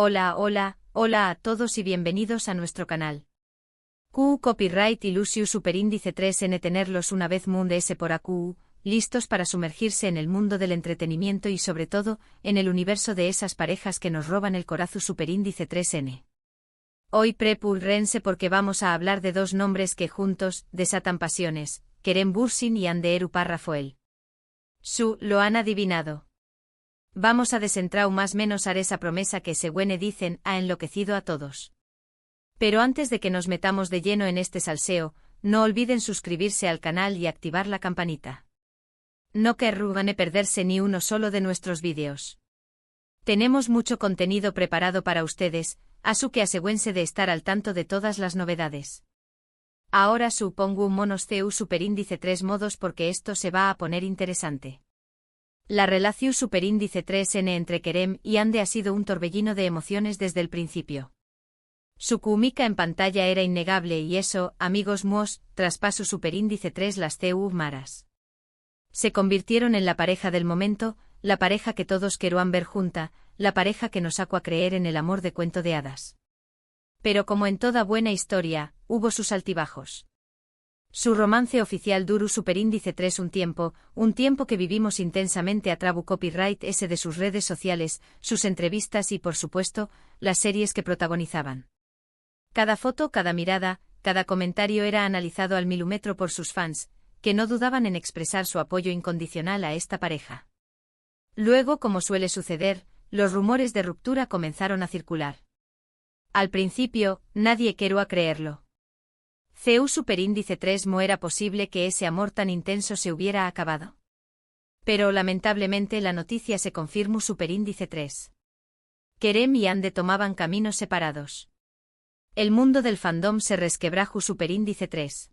Hola a todos y bienvenidos a nuestro canal. QU Copyright y Lucius Superíndice 3N tenerlos una vez Moon DS por AQU, listos para sumergirse en el mundo del entretenimiento y sobre todo, en el universo de esas parejas que nos roban el corazón Superíndice 3N. Hoy prepúrense porque vamos a hablar de dos nombres que juntos desatan pasiones, Kerem Bürsin y Hande Rafael. Lo han adivinado. Vamos a desentrar más menos a esa promesa que según dicen ha enloquecido a todos. Pero antes de que nos metamos de lleno en este salseo, no olviden suscribirse al canal y activar la campanita. No querrán perderse ni uno solo de nuestros vídeos. Tenemos mucho contenido preparado para ustedes, así que asegúrense de estar al tanto de todas las novedades. Ahora supongo un monos CU Superíndice 3 modos porque esto se va a poner interesante. La relación Superíndice 3N entre Kerem y Hande ha sido un torbellino de emociones desde el principio. Su química en pantalla era innegable y eso, amigos míos, traspaso Superíndice 3 las CU maras. Se convirtieron en la pareja del momento, la pareja que todos querían ver junta, la pareja que nos hace creer en el amor de cuento de hadas. Pero como en toda buena historia, hubo sus altibajos. Su romance oficial duró Superíndice 3 un tiempo que vivimos intensamente a través Copyright S de sus redes sociales, sus entrevistas y por supuesto, las series que protagonizaban. Cada foto, cada mirada, cada comentario era analizado al milímetro por sus fans, que no dudaban en expresar su apoyo incondicional a esta pareja. Luego, como suele suceder, los rumores de ruptura comenzaron a circular. Al principio, nadie quería creerlo. CU Superíndice 3 ¿mo era posible que ese amor tan intenso se hubiera acabado? Pero lamentablemente la noticia se confirmó Superíndice 3. Kerem y Hande tomaban caminos separados. El mundo del fandom se resquebrajó Superíndice 3.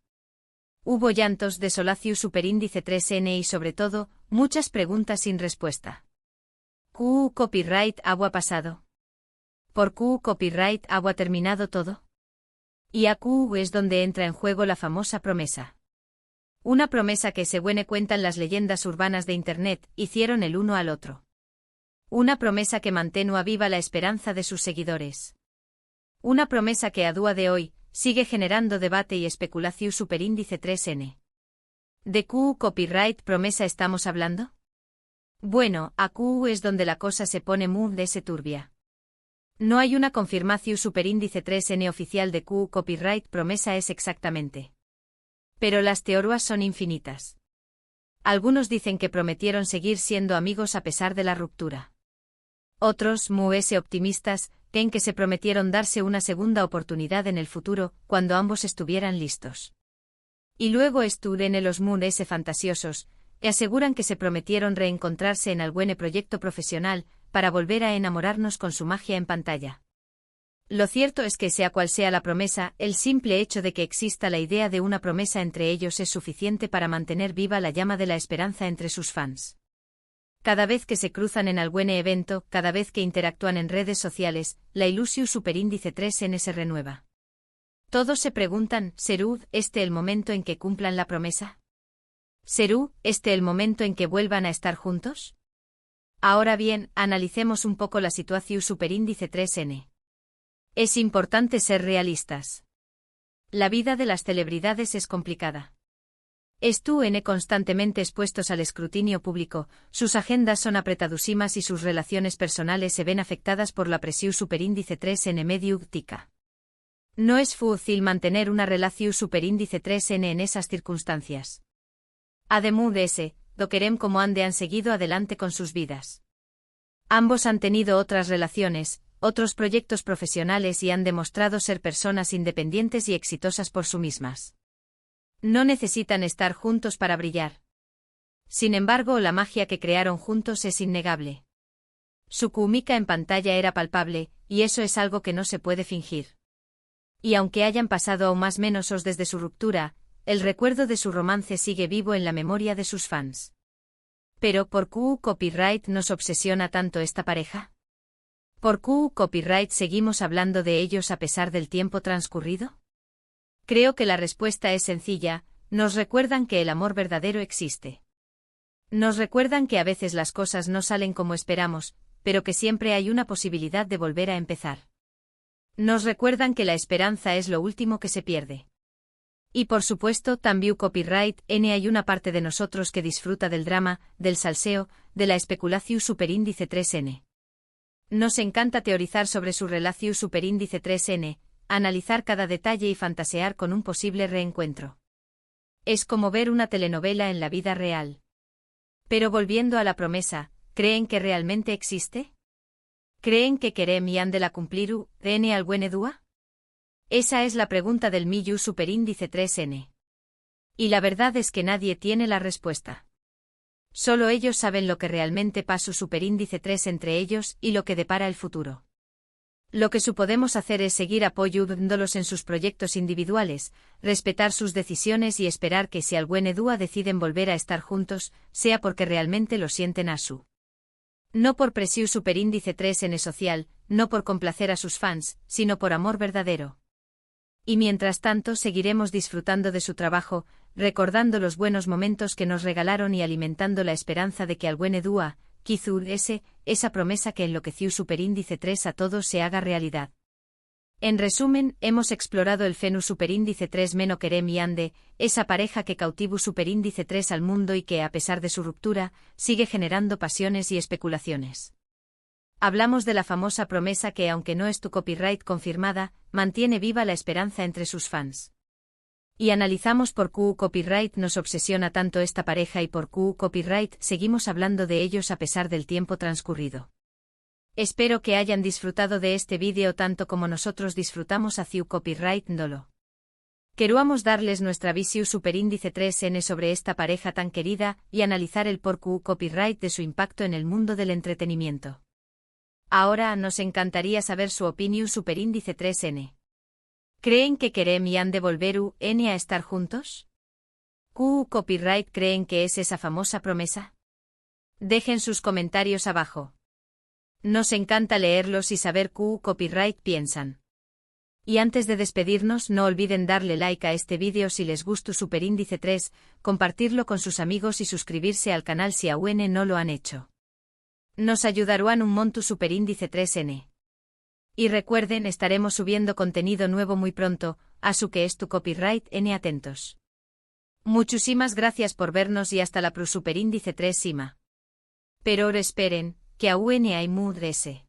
Hubo llantos, desolación Superíndice 3N y sobre todo, muchas preguntas sin respuesta. ¿QU Copyright ha pasado? ¿Por QU Copyright ha terminado todo? Y AQU es donde entra en juego la famosa promesa. Una promesa que, según cuentan las leyendas urbanas de Internet, hicieron el uno al otro. Una promesa que mantenía viva la esperanza de sus seguidores. Una promesa que a día de hoy, sigue generando debate y especulación Superíndice 3N. ¿De QU Copyright promesa estamos hablando? Bueno, AQU es donde la cosa se pone muy turbia. No hay una confirmación Superíndice 3N oficial de QU Copyright promesa es exactamente. Pero las teorías son infinitas. Algunos dicen que prometieron seguir siendo amigos a pesar de la ruptura. Otros, muy optimistas, creen que se prometieron darse una segunda oportunidad en el futuro, cuando ambos estuvieran listos. Y luego estuvieron los S fantasiosos, y aseguran que se prometieron reencontrarse en algún proyecto profesional, para volver a enamorarnos con su magia en pantalla. Lo cierto es que sea cual sea la promesa, el simple hecho de que exista la idea de una promesa entre ellos es suficiente para mantener viva la llama de la esperanza entre sus fans. Cada vez que se cruzan en algún evento, cada vez que interactúan en redes sociales, la ilusión Superíndice 3N se renueva. Todos se preguntan, ¿será este el momento en que cumplan la promesa? ¿Será este el momento en que vuelvan a estar juntos? Ahora bien, analicemos un poco la situación Superíndice 3N. Es importante ser realistas. La vida de las celebridades es complicada. Están constantemente expuestos al escrutinio público, sus agendas son apretadísimas y sus relaciones personales se ven afectadas por la presión Superíndice 3N mediática. No es fácil mantener una relación Superíndice 3N en esas circunstancias. Además de ese, Kerem como Hande han seguido adelante con sus vidas. Ambos han tenido otras relaciones, otros proyectos profesionales y han demostrado ser personas independientes y exitosas por sí mismas. No necesitan estar juntos para brillar. Sin embargo, la magia que crearon juntos es innegable. Su química en pantalla era palpable, y eso es algo que no se puede fingir. Y aunque hayan pasado aún más menos desde su ruptura, el recuerdo de su romance sigue vivo en la memoria de sus fans. Pero, ¿por QU Copyright nos obsesiona tanto esta pareja? ¿Por QU Copyright seguimos hablando de ellos a pesar del tiempo transcurrido? Creo que la respuesta es sencilla, nos recuerdan que el amor verdadero existe. Nos recuerdan que a veces las cosas no salen como esperamos, pero que siempre hay una posibilidad de volver a empezar. Nos recuerdan que la esperanza es lo último que se pierde. Y por supuesto, también copyright N hay una parte de nosotros que disfruta del drama, del salseo, de la especulación superíndice 3N. Nos encanta teorizar sobre su relación superíndice 3N, analizar cada detalle y fantasear con un posible reencuentro. Es como ver una telenovela en la vida real. Pero volviendo a la promesa, ¿creen que realmente existe? ¿Creen que Kerem y Ande la cumpliru, N al Dúa? Esa es la pregunta del Miyu superíndice 3N. Y la verdad es que nadie tiene la respuesta. Solo ellos saben lo que realmente pasa superíndice 3 entre ellos y lo que depara el futuro. Lo que podemos hacer es seguir apoyándolos en sus proyectos individuales, respetar sus decisiones y esperar que si Dúa deciden volver a estar juntos, sea porque realmente lo sienten a su. No por presión superíndice 3N social, no por complacer a sus fans, sino por amor verdadero. Y mientras tanto seguiremos disfrutando de su trabajo, recordando los buenos momentos que nos regalaron y alimentando la esperanza de que Dúa, quizú esa promesa que enloqueció superíndice 3 a todos se haga realidad. En resumen, hemos explorado el fenú superíndice 3 meno Kerem y Ande, esa pareja que cautivo superíndice 3 al mundo y que, a pesar de su ruptura, sigue generando pasiones y especulaciones. Hablamos de la famosa promesa que, aunque no es tu copyright confirmada, mantiene viva la esperanza entre sus fans. Y analizamos por qué copyright nos obsesiona tanto esta pareja y por qué copyright seguimos hablando de ellos a pesar del tiempo transcurrido. Espero que hayan disfrutado de este vídeo tanto como nosotros disfrutamos a Ciu Copyright Ndolo. Queríamos darles nuestra visión superíndice 3N sobre esta pareja tan querida y analizar el por qué copyright de su impacto en el mundo del entretenimiento. Ahora nos encantaría saber su opinión superíndice 3N. ¿Creen que Kerem y Ande volveru N a estar juntos? ¿Q copyright creen que es esa famosa promesa? Dejen sus comentarios abajo. Nos encanta leerlos y saber qué copyright piensan. Y antes de despedirnos, no olviden darle like a este vídeo si les gustó superíndice 3, compartirlo con sus amigos y suscribirse al canal si aún no lo han hecho. Nos ayudarán un montón superíndice 3N. Y recuerden, estaremos subiendo contenido nuevo muy pronto, a su que es tu copyright N atentos. Muchísimas gracias por vernos y hasta la pro superíndice 3 Sima. Pero ahora esperen, que aún hay mudrese.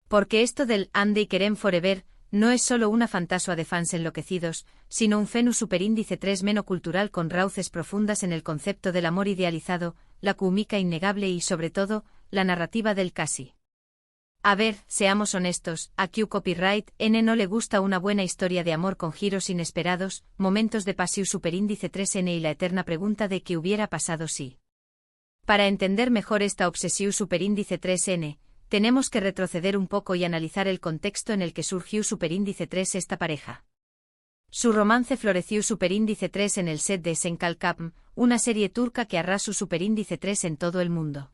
Porque esto del Ande y Kerem Forever no es solo una fantasía de fans enloquecidos, sino un fenú superíndice 3 meno cultural con raíces profundas en el concepto del amor idealizado, la química innegable y sobre todo, la narrativa del casi. A ver, seamos honestos, a Q Copyright N no le gusta una buena historia de amor con giros inesperados, momentos de pasión superíndice 3N y la eterna pregunta de qué hubiera pasado si. Para entender mejor esta obsesión superíndice 3N, tenemos que retroceder un poco y analizar el contexto en el que surgió superíndice 3 esta pareja. Su romance floreció superíndice 3 en el set de Senkalkapm, una serie turca que arrasó superíndice 3 en todo el mundo.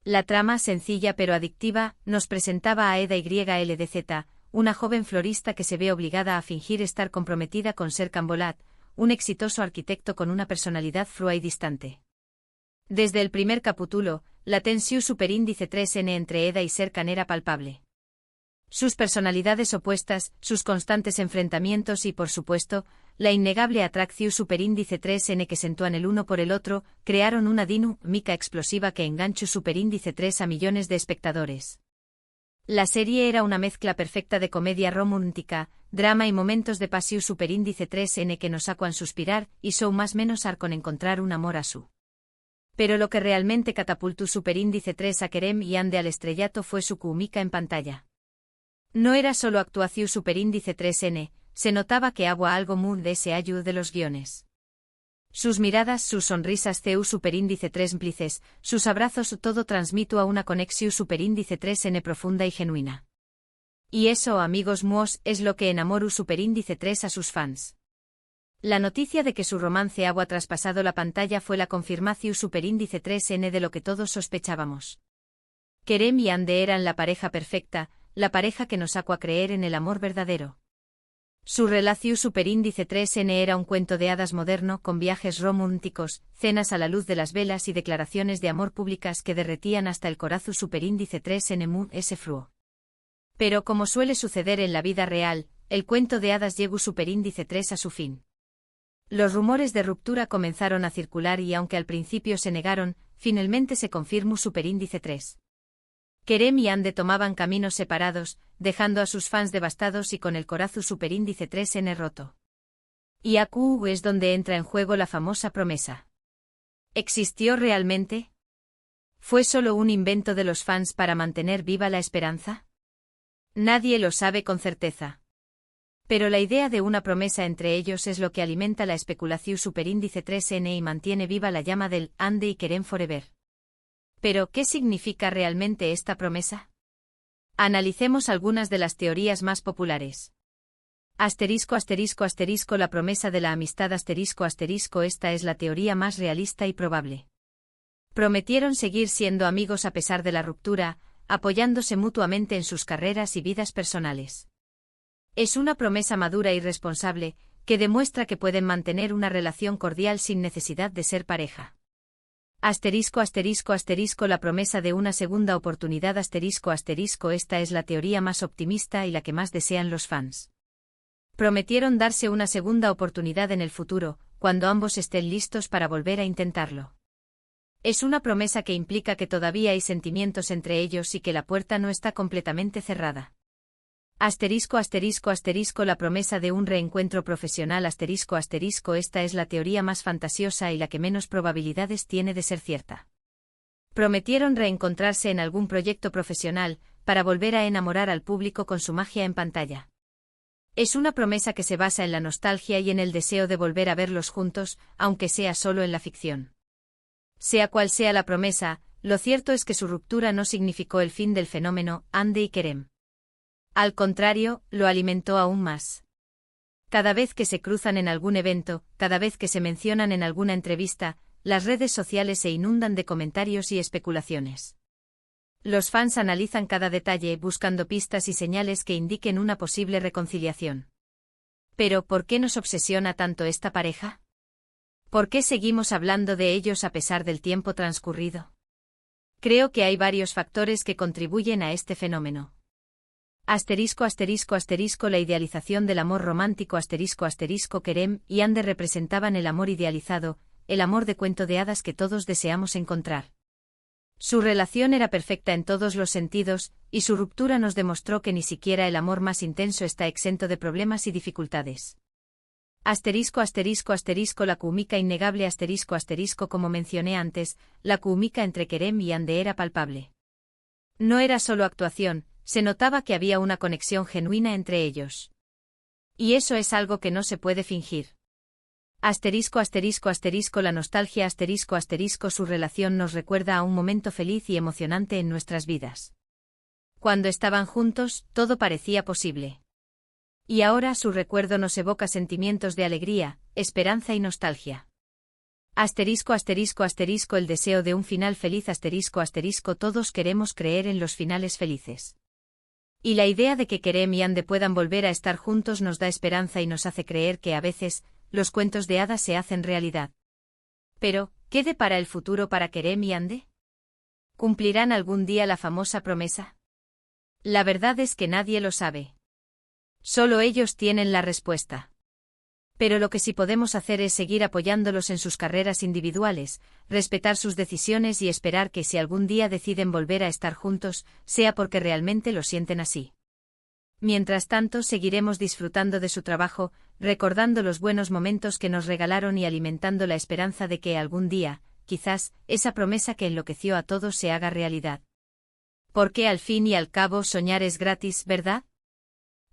La trama, sencilla pero adictiva, nos presentaba a Eda YLDZ, una joven florista que se ve obligada a fingir estar comprometida con Serkan Bolat, un exitoso arquitecto con una personalidad fría y distante. Desde el primer capítulo, la tensión superíndice 3N entre Eda y Serkan era palpable. Sus personalidades opuestas, sus constantes enfrentamientos y, por supuesto, la innegable atracción superíndice 3N que sentúan el uno por el otro, crearon una dinámica explosiva que enganchó superíndice 3 a millones de espectadores. La serie era una mezcla perfecta de comedia romántica, drama y momentos de pasión superíndice 3N que nos sacan suspirar y son más menos ar con encontrar un amor a su. Pero lo que realmente catapultó superíndice 3 a Kerem y Ande al estrellato fue su química en pantalla. No era solo actuación superíndice 3N, se notaba que había algo muy de ese ayu de los guiones. Sus miradas, sus sonrisas CU superíndice 3 mplices, sus abrazos todo transmito a una conexión superíndice 3N profunda y genuina. Y eso, amigos muos, es lo que enamoró superíndice 3 a sus fans. La noticia de que su romance había traspasado la pantalla fue la confirmación superíndice 3N de lo que todos sospechábamos. Kerem y Ande eran la pareja perfecta, la pareja que nos sacó a creer en el amor verdadero. Su Relación Superíndice 3N era un cuento de hadas moderno con viajes románticos, cenas a la luz de las velas y declaraciones de amor públicas que derretían hasta el corazón Superíndice 3N Moon S. Fruo. Pero como suele suceder en la vida real, el cuento de hadas llegó Superíndice 3 a su fin. Los rumores de ruptura comenzaron a circular y aunque al principio se negaron, finalmente se confirmó Superíndice 3. Kerem y Ande tomaban caminos separados, dejando a sus fans devastados y con el corazón Superíndice 3N roto. Y aquí es donde entra en juego la famosa promesa. ¿Existió realmente? ¿Fue solo un invento de los fans para mantener viva la esperanza? Nadie lo sabe con certeza. Pero la idea de una promesa entre ellos es lo que alimenta la especulación Superíndice 3N y mantiene viva la llama del Ande y Kerem Forever. ¿Pero qué significa realmente esta promesa? Analicemos algunas de las teorías más populares. Asterisco asterisco asterisco la promesa de la amistad asterisco asterisco esta es la teoría más realista y probable. Prometieron seguir siendo amigos a pesar de la ruptura, apoyándose mutuamente en sus carreras y vidas personales. Es una promesa madura y responsable, que demuestra que pueden mantener una relación cordial sin necesidad de ser pareja. Asterisco asterisco asterisco la promesa de una segunda oportunidad asterisco asterisco esta es la teoría más optimista y la que más desean los fans. Prometieron darse una segunda oportunidad en el futuro, cuando ambos estén listos para volver a intentarlo. Es una promesa que implica que todavía hay sentimientos entre ellos y que la puerta no está completamente cerrada. Asterisco asterisco asterisco la promesa de un reencuentro profesional asterisco asterisco esta es la teoría más fantasiosa y la que menos probabilidades tiene de ser cierta. Prometieron reencontrarse en algún proyecto profesional, para volver a enamorar al público con su magia en pantalla. Es una promesa que se basa en la nostalgia y en el deseo de volver a verlos juntos, aunque sea solo en la ficción. Sea cual sea la promesa, lo cierto es que su ruptura no significó el fin del fenómeno Ande y Kerem. Al contrario, lo alimentó aún más. Cada vez que se cruzan en algún evento, cada vez que se mencionan en alguna entrevista, las redes sociales se inundan de comentarios y especulaciones. Los fans analizan cada detalle buscando pistas y señales que indiquen una posible reconciliación. Pero, ¿por qué nos obsesiona tanto esta pareja? ¿Por qué seguimos hablando de ellos a pesar del tiempo transcurrido? Creo que hay varios factores que contribuyen a este fenómeno. Asterisco asterisco asterisco la idealización del amor romántico asterisco asterisco Kerem y Ande representaban el amor idealizado, el amor de cuento de hadas que todos deseamos encontrar. Su relación era perfecta en todos los sentidos, y su ruptura nos demostró que ni siquiera el amor más intenso está exento de problemas y dificultades. Asterisco asterisco asterisco la química innegable asterisco asterisco como mencioné antes, la química entre Kerem y Ande era palpable. No era solo actuación, se notaba que había una conexión genuina entre ellos. Y eso es algo que no se puede fingir. Asterisco asterisco asterisco la nostalgia asterisco asterisco su relación nos recuerda a un momento feliz y emocionante en nuestras vidas. Cuando estaban juntos, todo parecía posible. Y ahora su recuerdo nos evoca sentimientos de alegría, esperanza y nostalgia. Asterisco asterisco asterisco el deseo de un final feliz asterisco asterisco todos queremos creer en los finales felices. Y la idea de que Kerem y Ande puedan volver a estar juntos nos da esperanza y nos hace creer que a veces, los cuentos de hadas se hacen realidad. Pero, ¿qué depara el futuro para Kerem y Ande? ¿Cumplirán algún día la famosa promesa? La verdad es que nadie lo sabe. Solo ellos tienen la respuesta. Pero lo que sí podemos hacer es seguir apoyándolos en sus carreras individuales, respetar sus decisiones y esperar que si algún día deciden volver a estar juntos, sea porque realmente lo sienten así. Mientras tanto seguiremos disfrutando de su trabajo, recordando los buenos momentos que nos regalaron y alimentando la esperanza de que algún día, quizás, esa promesa que enloqueció a todos se haga realidad. Porque al fin y al cabo soñar es gratis, ¿verdad?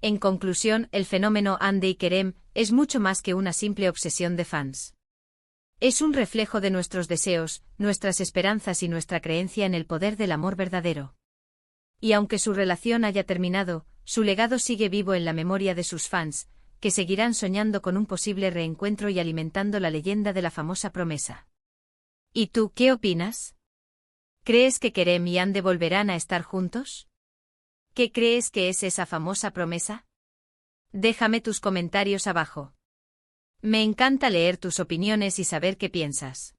En conclusión, el fenómeno Ande y Kerem es mucho más que una simple obsesión de fans. Es un reflejo de nuestros deseos, nuestras esperanzas y nuestra creencia en el poder del amor verdadero. Y aunque su relación haya terminado, su legado sigue vivo en la memoria de sus fans, que seguirán soñando con un posible reencuentro y alimentando la leyenda de la famosa promesa. ¿Y tú qué opinas? ¿Crees que Kerem y Ande volverán a estar juntos? ¿Qué crees que es esa famosa promesa? Déjame tus comentarios abajo. Me encanta leer tus opiniones y saber qué piensas.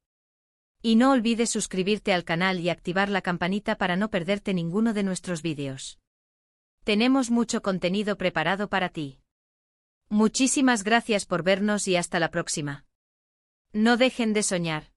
Y no olvides suscribirte al canal y activar la campanita para no perderte ninguno de nuestros vídeos. Tenemos mucho contenido preparado para ti. Muchísimas gracias por vernos y hasta la próxima. No dejen de soñar.